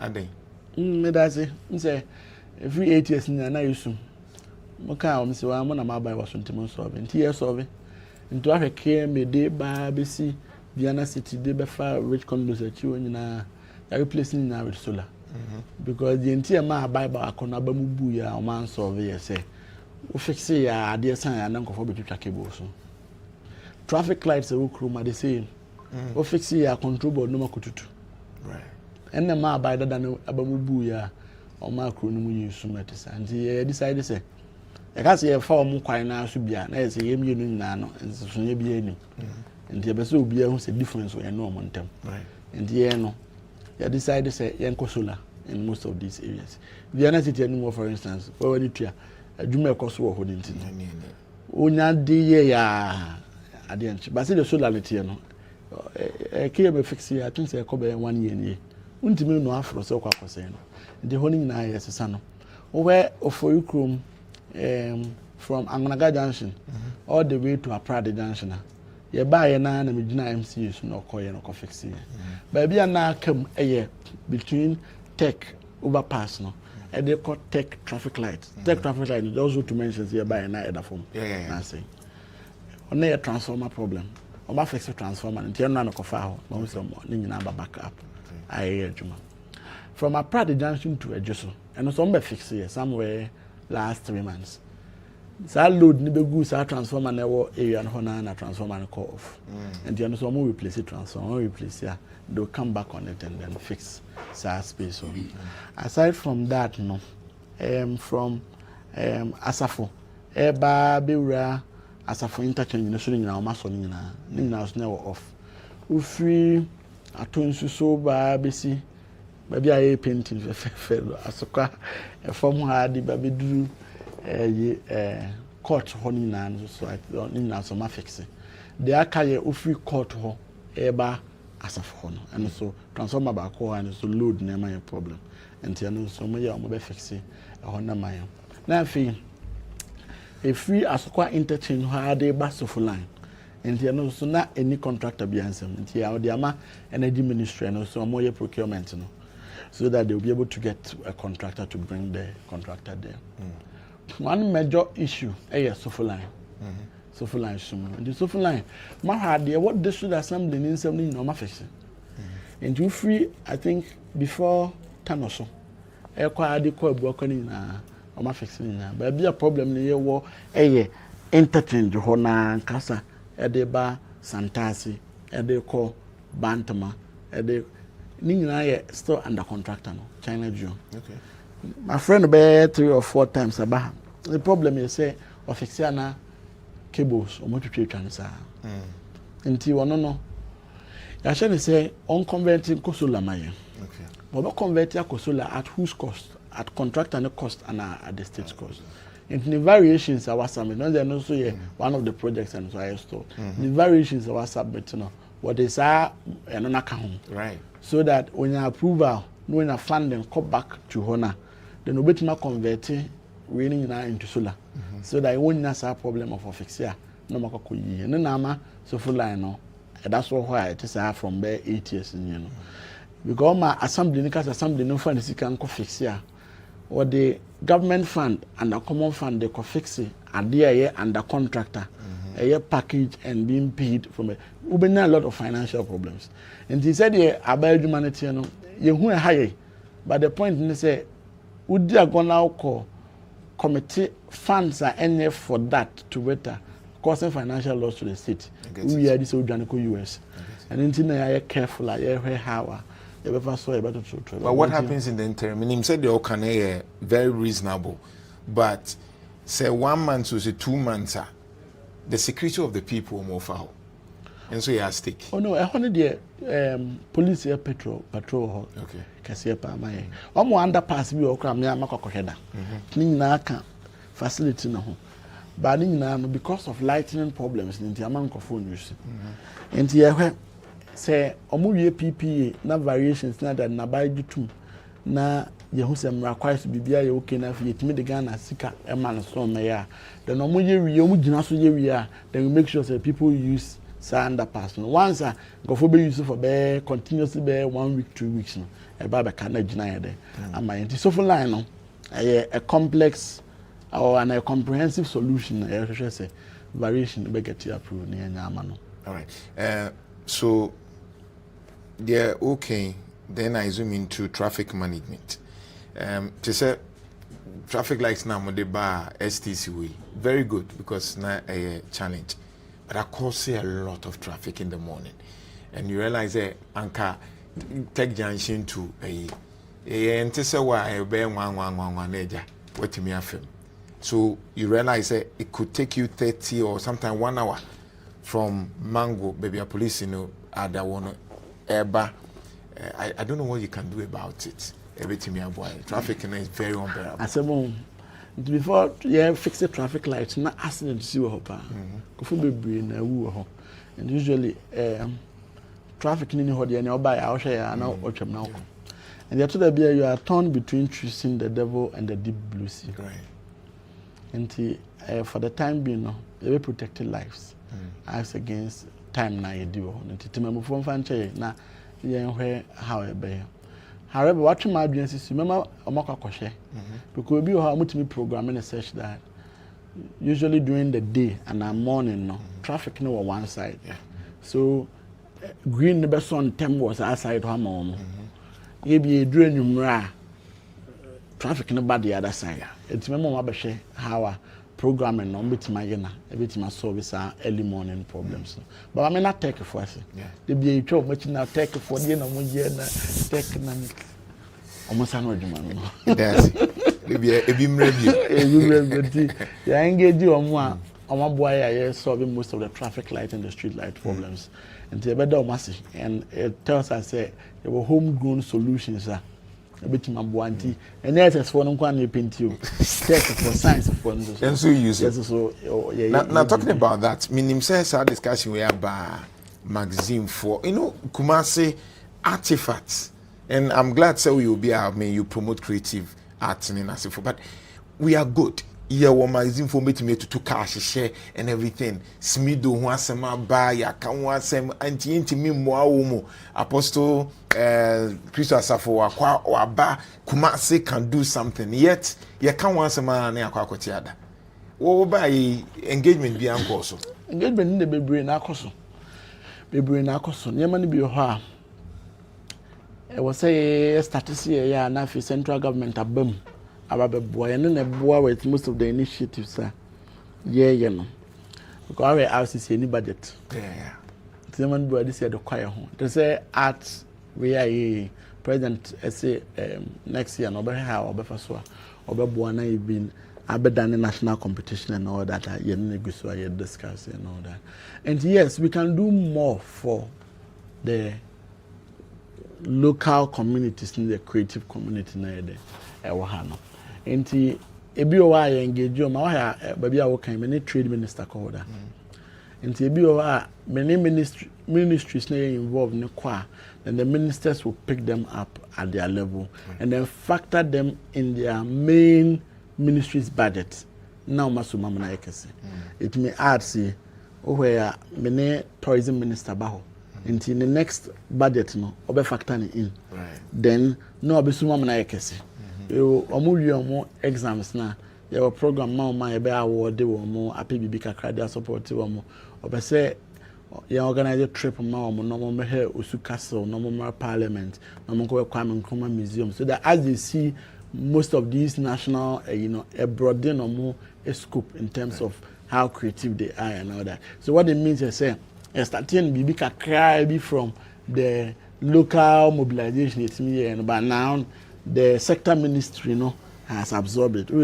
And then me that's it. Say every 8 years now you soon. Moka say I'm on my buy was something solving. Years solving. Into a care me day by BC Vienna City they be far rich condos at you and replacing now with solar. Because the entire man buy by a conabamu buya or man survey say. We fix it ya dear son and uncle for between cables. Traffic lights are the same. We fix it ya control board no makutu. Right. And the man by the than abamu ya or macro no use matters. And he decided to say, I can't see a form quite now should be an as a union nano and so be any. And the episode be a difference or no montem. Right. And the no, you decided to say Yanko solar in most of these areas. The other city anymore, for instance, or any tree. Juma koso ho dinti onya de ye ya ade nchi but say the solar leti no e ke be fix ya I think say e ko be 1 year ni untimi no afro so kwa kwose no ndi ho ni na yesesa no where Ofoyukrom from Angonaga Junction all the way to Aprade Junction ye ba ye na me gina MCU so no koye no ko fix ye ba bia na kam between tech overpass no e dey call tech traffic light tech traffic light those who to mention here by na eda form I say on a transformer problem o ba fix transformer ntia no na ko fa ho no so ni nyina ba back up aye adwuma from Aprade Junction to Ejoso and so be fix here somewhere last 3 months. So load ni begu sa transformer na wo area no na transformer no call off. And you know so we replace the transformer, replace here, they'll come back on it and then fix sa space. So aside from that no from Asafo eba bewura Asafo interchange no so ni na o maso ni na so na off. Ufri atonsu so ba besi baby I painting fellow asoka from hard baby do court honey nan so I na so ma fix the akaye ofri court ho eba asafo no and so transformer ba ko and so load na my problem and you so mo ya mo be fix e ho na my na fi e free asokwa interchange ho ade ba so full line and you so na any contractor be answer and ya the ama energy ministry and so mo ye procurement no so that they will be able to get a contractor to bring the contractor there. One major issue is sofa line. Sofa line, the sofa line. My hard there, what district assembly in something no my fixing. And you free, I think, before 10 or so. I quite call working in my fixing. But be a problem in the war, interchange, Hona, Casa, Edeba, Santasi, Edeko, Bantama, Edeko. Still under contractor no China June. Okay. My friend be 3 or 4 times about. The problem is say officiana cables or motor transfer. Until one no. I shall say on converting Kosola Maya. Okay. But converting Kosola at whose cost? At contractor no cost and at the state cost. And the variations are submit. No, they're also one of the projects and so I store. The variations are submit no. What they say and on account. Right. So that when you approval, when you funding come back to Hona, then we better convert winning into solar. So that you won't have a problem of fixia. No more could and then so full line no. That's why it is from there 8 years in you know. Because my assembly no fund is can fix here. Or the government fund and the common fund they can fix it and they are under contractor. A year package and being paid from it. We've been a lot of financial problems. And he said, about humanity, you know, high. But the point is, say, would you go now call committee funds are any for that to better causing financial loss to the state? We are this organic US. And until I are careful, I hear how you ever saw about it. But what happens in the interim? I mean, said the Okane very reasonable, but say 1 month to say 2 months. The security of the people more foul. And so you are stake. Oh no, I wanted the police here patrol. Okay. Kasi pa my. Omo underpass bi okra me amakokoheda. Ni na aka facility na ho. But ni na no because of lightning problems ni amankofo use. Enti ye hwe say omo wie PPA na variations na that na buy jutum na ye hu sem requires bibia ye okay na fi yetimi de Ghana sika e man so me ya then omo ye wi omo gina so ye wi a then we make sure say people use underpass no once go for be use for be continuously be 1 week 2 weeks no e ba be ka na gina ye de ama yenti so for line no a complex or a comprehensive solution I should say variation be get approved na nya ama no. All right, so they're okay. Then I zoom into traffic management. To say traffic lights now the bar STCW very good because now a challenge, but I cause a lot of traffic in the morning, and you realize that anchor take junction to a SEWUA a bear one edge what me affirm. So you realize that it could take you 30 or sometimes 1 hour from Mango baby a police other one eba. I don't know what you can do about it. Everything you boy. Traffic is very unbearable. I said, before you fix the traffic lights, not accident to see what and usually traffic in the hood and buy our share now or now. And the other beer, you are torn between choosing the devil and the deep blue sea. Right. And for the time being, no, they protected lives. As against time na you do. And to me, from fancy na where however. However, what my audience is remember Amoakohene because we have to programming such that usually during the day and the morning, no traffic no on one side. Yeah. So green the best on tem was outside home. Maybe during your traffic no bad the other side. It's remember how programming no bit my service early morning problems. But I mean not take it for us. They be a job much now take for the no year na take na almost an argument. That's maybe a beam review. You engage you on one boy I solving most of the traffic light and the street light problems. And the better massive and it tells us there were homegrown solutions. A bit my boanti and there's for no one you paint you take for science for and so use it. So now talking about that, meaning says our discussion we have magazine for Kumasi artifacts, and I'm glad so you will be you promote creative arts in Asifo, but we are good. Yeah, one magazine for me to cash share and everything. Smido wasema ba ya kan wasem anti me mo Apostle Christo Asafo wa ba Kumasi can do something. Yet ya kan wasema na akwa kotiada. Wo ba engagement bi anko so. Engagement ni bebre na akoso. Bebre na akoso. Nyema ni bi ho a. E wo say statistics ya na fi central government abam. Boy and then boy with most of the initiatives no because I RCC any budget someone boy this year the choir home they say arts we are president say next year no be how or be so or be boy na even abedane national competition and all that you negotiate you discuss and all that, and yes we can do more for the local communities in the creative community na there Enti ebi o wa engage o ma wa baby a wo kan me trade minister ko da. Enti ebi o wa many ministries na involved in kwa, then the ministers will pick them up at their level and then factor them in their main ministry's budget. Now masuma na ekese. It may add see where many tourism minister ba ho. Enti in the next budget no obe factor in. Right. Then no obesuma na ekese. Omo exams na your program ma be award de wo APBB kakra dia support wo mo obese ya organize a trip ma wo no mo he Osu Castle no mo parliament no mo ko Kwame Nkrumah museum so that as they see most of these national a broaden or more a scope in terms of how creative they are and all that. So what it means is say starting BB kakra be from the local mobilization it's me and but now the sector ministry has absorbed it. For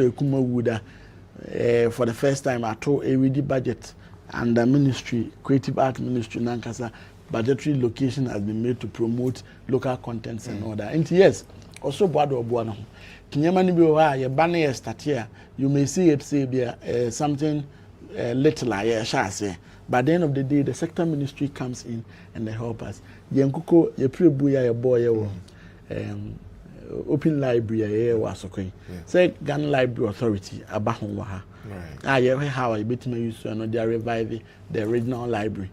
the first time at all AWD budget and the ministry, creative art ministry Nankasa budgetary location has been made to promote local contents and all that. And yes, also Boado Boano. Kinyamani biwa ye banner start here. You may see it say something little shall say. By the end of the day, the sector ministry comes in and they help us. Yenkuko ye pre-buya ye boy open library was okay. Say Ghana Library Authority abahon wa ha. Right. How I bet me use to they revive the original library.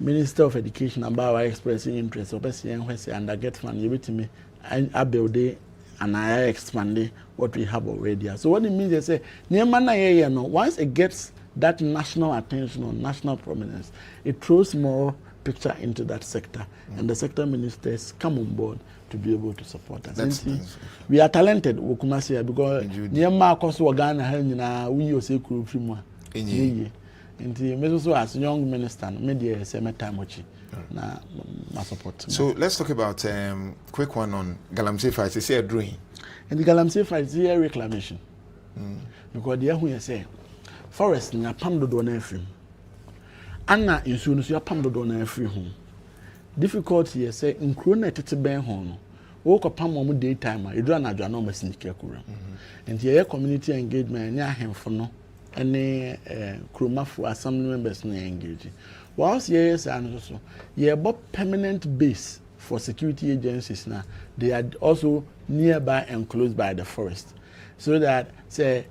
Minister of Education about expressing interest or person and I get fund you bet me I build it and I expand what we have already. So what it means is say near mana once it gets that national attention or national prominence, it throws more picture into that sector and the sector ministers come on board to be able to support us. We are talented Kumasi because near Marcos Wagana Helena we use a crew from and as young minister media same time which na my support. So let's talk about quick one on Galamsey fight. It's a drawing. And the Galamsey fight is a reclamation. Because the who you say forest na pam do na afim. Anna insu so ya pam do na afiri home. Difficulty is say nkro na tete ben ho no wo kopam mo daytime a edura na adwa na o masinike akura and here community engagement nya ahemfo no ene kromafo assembly members na engage whilst yes and so ye bo permanent base for security agencies now, they are also nearby and close by the forest. So that say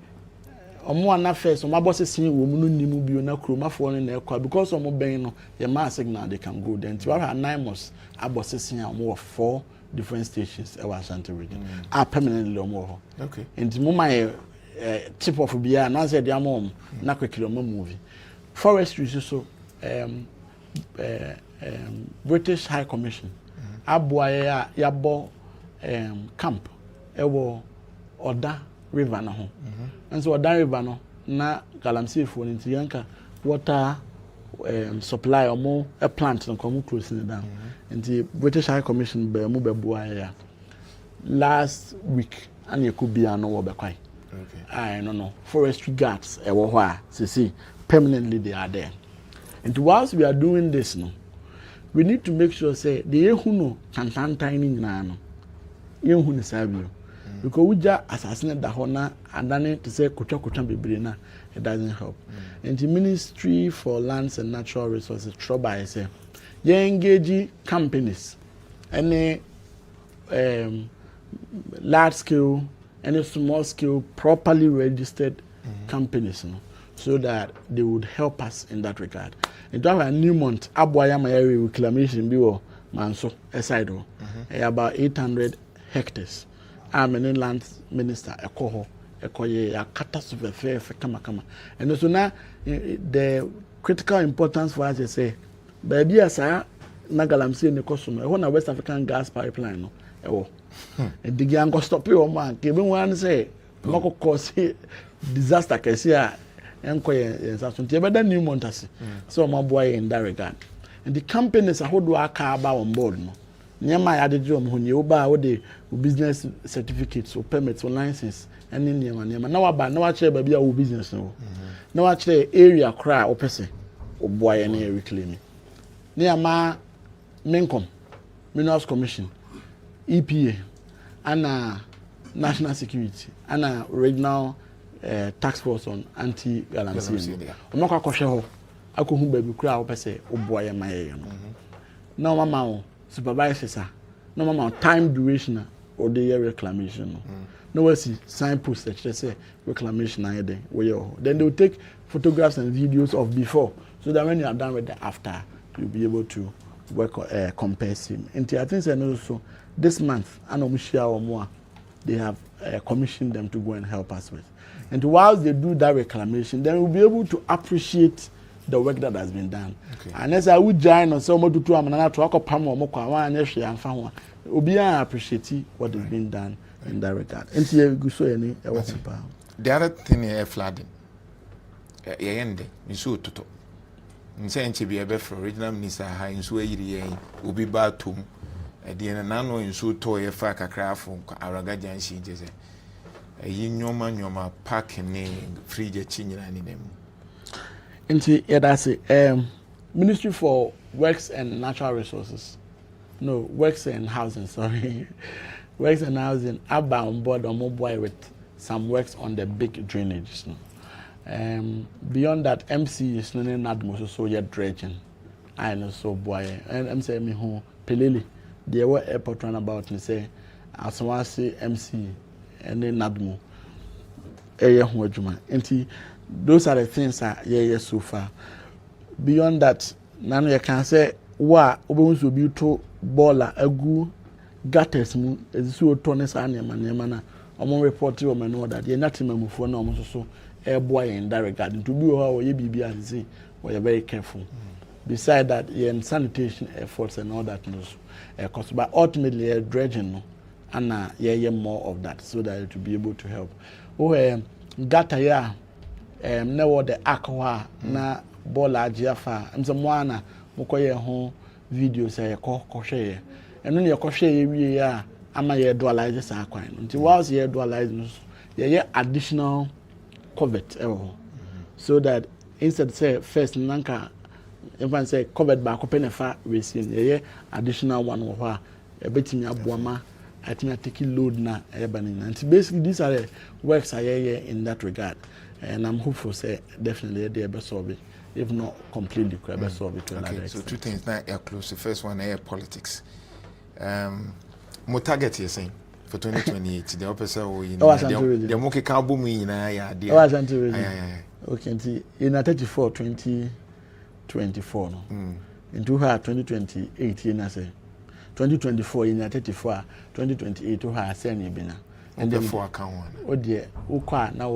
omo first omo boss sin wo mu no nimu bi na kroma fo no na ekwa because omo ben no your mass signal they can go then to our 9 months aboss sin omo 4 different stations e wa Ashanti region are permanently omo. Okay. And mo my tip of bia na say dia mom na quickly omo movie forestry so British High Commission aboa ya bo camp ewo Oda River na ho and so Oda River no na galamsey fo nti yanka water supply omo a plant no come close in down nti British High Commission be mu be boa ya last week and you could be an no be kwai. Okay. I don't know forestry guards ewo ho a see permanently they are there. And whilst we are doing this no we need to make sure say the ehu no tantantan ni nyina no ehu ni sabio because uja assassinate da hona adane to say kotwa bebre na it doesn't help. And the Ministry for Lands and Natural Resources try say you engage companies any large scale any small scale properly registered companies no, so that they would help us in that regard. In terms of New Month, Abuayama area reclamation bill manso aside about 800 hectares. I'm an land minister ekoho ekoye ya catastrophe kama. And so now the critical importance for us is say baby asa na galamsey ne kosomo e na West African gas pipeline no ewo. And the gang go stop you man ke be wan say mako cause disaster kesi a enkoye ensaso nti be da New Month ase so my boy in that regard. And the companies ahodo aka aba on board no nyama ya de jom ho ne oba wo de business certificates or permits or license any nyama na wa ba na wa chere ba bia wo business no na wa chere area kra o pese o boy na reclaim nyama Mincom Minerals Commission EPA and National Security and Regional Task Force on Anti-Galamsey. I'm not quite sure I could who baby crowd per se, oh boy, my no mamma supervisors, no mamma time duration or the year reclamation. No one see signposts that say reclamation. Then they will take photographs and videos of before, so that when you are done with the after, you'll be able to work compare him. And I think also this month, or more, they have commissioned them to go and help us with. And whilst they do that reclamation, then we'll be able to appreciate the work that has been done. Okay. And as I would join on some to amana to akopam or mokwa and yeshi and fan will be appreciate what has been done in that regard. And here we so any the other thing is flooding. Yende, Misu Toto. In saying to be a better original minister, high in Sway, will be bad to the nano in so toy a faka craft from Aragajan she just a yoma parking free jet chin and them. Into that's it. Ministry for Works and Natural Resources. No, Works and Housing, sorry. Works and Housing are on board on mobile with some works on the big drainage. Beyond that, MC is not most so yet dredging. I know so boy. And I'm saying me who Pelele. There were airport runabout and say, as one say MC and then Nadmo. Those are the things that so far. Beyond that, now you can say, what will be to bola agu gutters as so tonnes and among report you know that you're not in for no so air boy in that regard. To be how you be as say, you're very careful. Besides that, you're in sanitation efforts and all that knows. Because but ultimately dredging and more of that so that it will be able to help. Gata ya never the aqua na bola jiafa mzamwana mukoye ho videos ya kosheye eno ne kosheye wie ya ama ye dualize sa kwan nti whilst ye dualize ye additional covert so that instead say first nanka if I say covered by Copenefa racing, yeah, additional one of her, a betting aboama, I think I take load na ebony. And basically, these are the works I hear in that regard. And I'm hopeful, say, definitely they'll be solved, if not completely, could be solved to another extent. So, two things now are close. The first one, air politics. Mo target is saying for 2028. The opposite way. The Moki Kabumi in a dear. Oh, okay, in a 34 2024 no. Into her 2028 in a say 2024 in a 34 2028 to her senior bina. And then 4 account. Oh dear, Uka now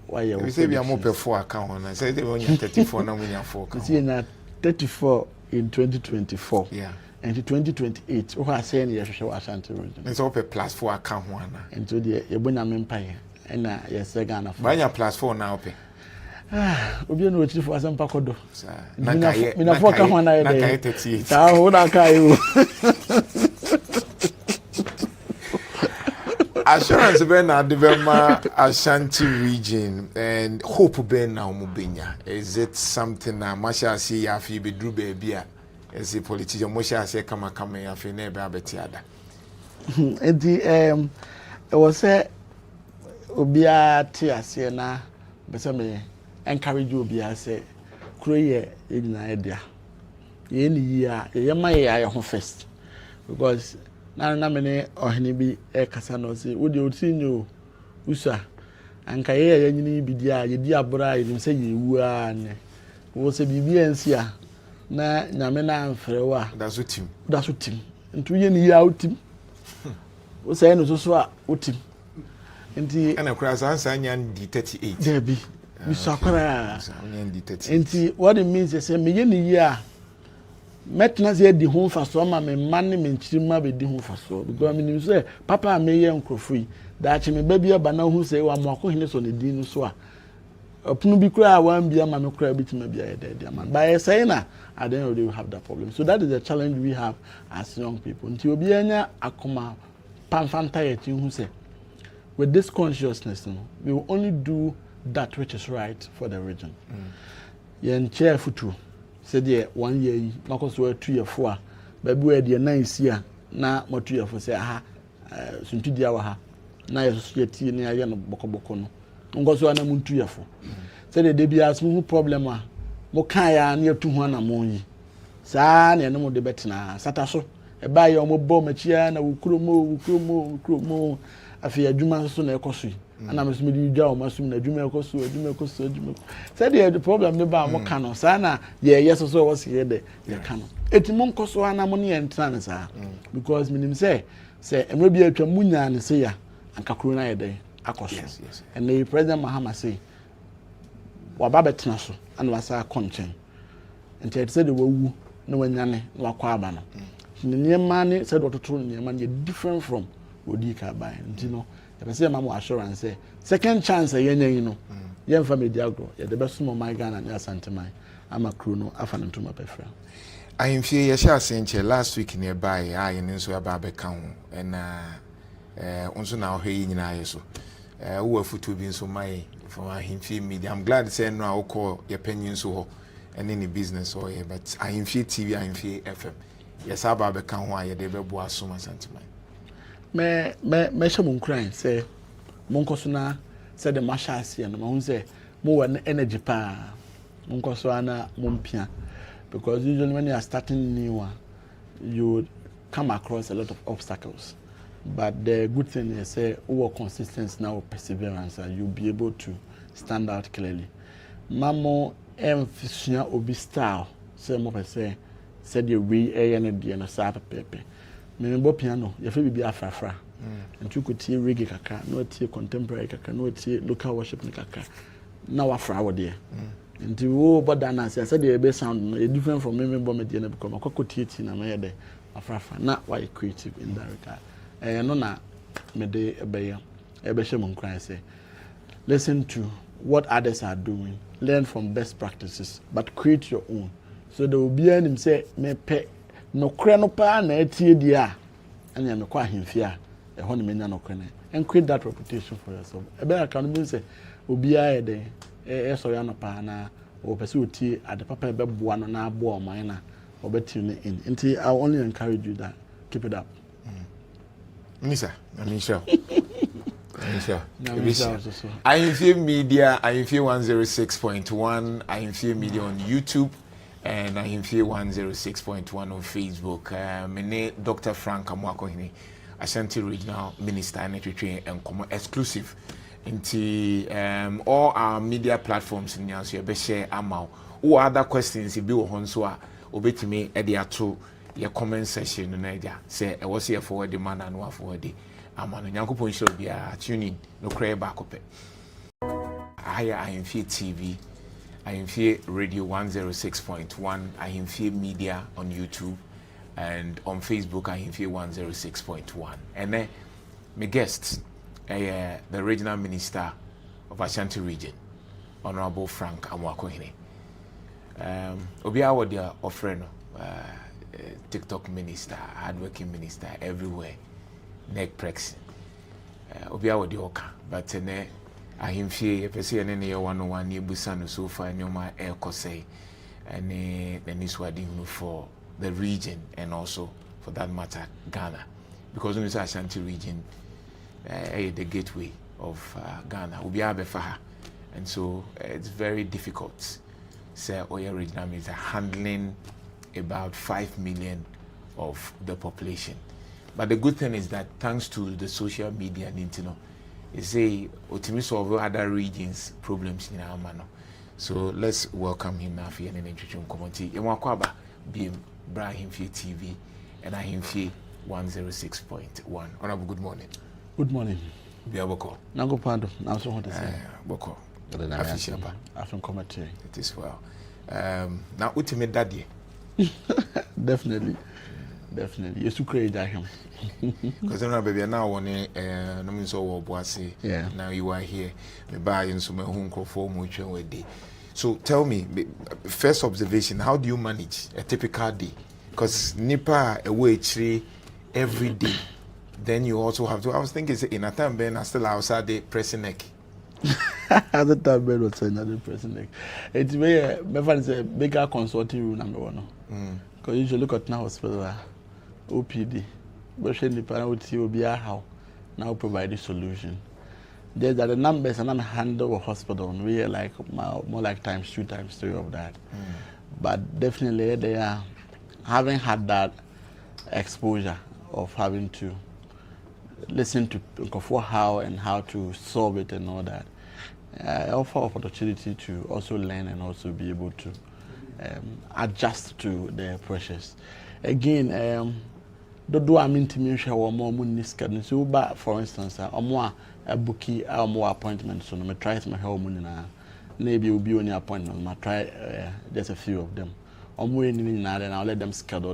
why you say we are more per 4 account. I say they only 34 now we are 4. You see in 34 in 2024. Yeah. And in 2028, who are saying yes, show Ashanti region. It's all per plus 4 account one. And to the Ebuna Empire and yes, again of Banya plus 4 now pay. Obi no chief for some pakodo. Na foka ho na ye. Ta ho na kai wo. Assurance ben na development Ashanti region and hope ben na omubenya. Is it something na masha see afi be dru baby a as a politician masha see kama afi na be abetiada. Enti e was say obi a ti ase na be say me encourage obi a say kuro ye nyina edia. Ye ni yi a ye ma ye ho first because na mene ohene bi e kasa no se wo de otinyo usa anka ye nyini bi dia ye di abura ye nim se ye wu a ne wo se bibi ensi a na nyame na amfre wa da so tim ntu ye ni ya utim wo se no so a utim nti ana kura sansa nya ndi 38 debi usa kwara nya ndi 38 nti what it means is say me ye ni ya metna ze di ho faso ma me manne me nchirima be di ho faso because me nim say papa me ye nkrofui da chi me ba bia ba na hu say wa Amoakohene so ne din no so a opunu bi kura wan bia ma me kura bitima bia ye dey man by say na I don't already have that problem. So that is the challenge we have as young people. Nti obi anya akoma pamfanta ye tin hu say with this consciousness we will only do that which is right for the region. Yen chair futu said yeah 1 year makos were 2 year 4 baby we dey 9 sia na mo 2 year 4 say aha suntu dia wa ha na ye society ni aye no bokoboko no ngoso na mo 2 year 4 said the bia some problem a mo kan ya na atu ho na mo yi saa na no mo de betena sata so e ba ye mo bo machia na wukromo afi adwuma so na ekoso yi ana me sumi dwa o masum na adwuma ekoso said the problem ne ba mo kan no saa na ye yes so was here de ye kan no etimo nkoso ana mo ne entran saa because minim say emre bi atwa munya ne say ya ankakro na ye de akoso and the president Mahama say wa ba betena so ana wasa konchen and it said the wawu na wanyane na wakwa aba no nyema ne said ototo nyema ne different from odi ka ba ntino e say mama assurance say second chance yenyan no yen fa media agro ye de beso mo my Ghana na Asanteman ama kru no afa no ntoma pefra ahemfie ye sha senche last week ne bai aye ne nso aba be kan ho na onso na ohwe nyina aye so wo afutu bi nso mai for ahemfie media. I'm glad say no akọ ye panyin so ho ene ni business or ye but ahemfie TV ahemfie FM yes aba be kan ho aye de be bo asoma Asanteman me shamo nkran say monkoso na say the mashas here no ma hu say mo wa energy pa monkoso ana mompia because usually when you are starting new one you would come across a lot of obstacles, but the good thing is say over consistency now perseverance and you'll be able to stand out clearly. Mamo emphysia obi style say mo per say said the way energy and sa pepe me bo piano ye fe bibia afrafra and you could see reggae kaka no tie contemporary kaka no tie local worship kaka na wafra wo de nti wo boda na say said the be sound no different from me bo me de na because makoko tie na me de afrafra na why creative in that regard no na me de ebe shem nkran say listen to what others are doing, learn from best practices, but create your own. So there will be an say me pe no kra no pa na etie dia and ya me kwa himfia e ho ne menya no kra and create that reputation for yourself. Ebe aka no be say obi a de so ya no pa na o pese otie ade papa ebe boa no na abo o man na obeti ne in. Nti I only encourage you that keep it up. Nisa, sure. I feel media, I feel 106.1, I feel media on YouTube, and I am here 106.1 on Facebook. My name Dr. Frank Amoakohene, Ashanti Regional Minister and exclusive into all our media platforms in your share amount. Or other questions if you want to obey me at the two your comment section in Nigeria. Say I was here for the man and one for the amount. Yanko point should be tuning no cray back up. I am here TV. I am here Radio 106.1. I am here Media on YouTube, and on Facebook I am here 106.1. And then my guests, the Regional Minister of Ashanti Region, Honorable Frank Amoakohene. Obiawo dia offering TikTok minister, hardworking minister everywhere, neck prexing. Obiawo dia oka, but ahimfie yepese ene ne 101 ne busa no so far nyoma ekosei ene niswadi for the region and also for that matter Ghana, because when you say Ashanti region the gateway of Ghana obiawo befa, and so it's very difficult. Say Oya Regional Minister handling about 5 million of the population. But the good thing is that thanks to the social media and internet, you say ultimately solve other regions' problems in our manner. So let's welcome him now for an introduction community. Amoakohene be Brahim Fie TV and I him Fie 106.1. Honorable, good morning. Good morning. Be a boko. Nango pando. Now so what to say? Boko. After commentary. It is well. Now ultimate daddy. Definitely. Definitely. You're too crazy at him. Because I know baby now one no means all bossy. Yeah. Now you are here. Me buy in some home for much a day. So tell me, first observation, how do you manage a typical day? Because nipa away tree every day. Then you also have to, I was thinking in a time Ben I still outside the pressing neck. At the time Ben was another person. It's very my friend say bigger consulting room number one. Because you look at now hospital OPD. But she the parent would see will be how now provide the solution. There's that the numbers and not handle a hospital we are like more like times 2 times 3 of that. But definitely they are having had that exposure of having to listen to for how and how to solve it and all that. I offer opportunity to also learn and also be able to adjust to their pressures. Again, do I mean to me show more money schedule. So, but for instance, more a bookie or more appointments. So, I try my home money now. Maybe it will be on your appointment. I try just a few of them. I'm waiting in and I'll let them schedule them.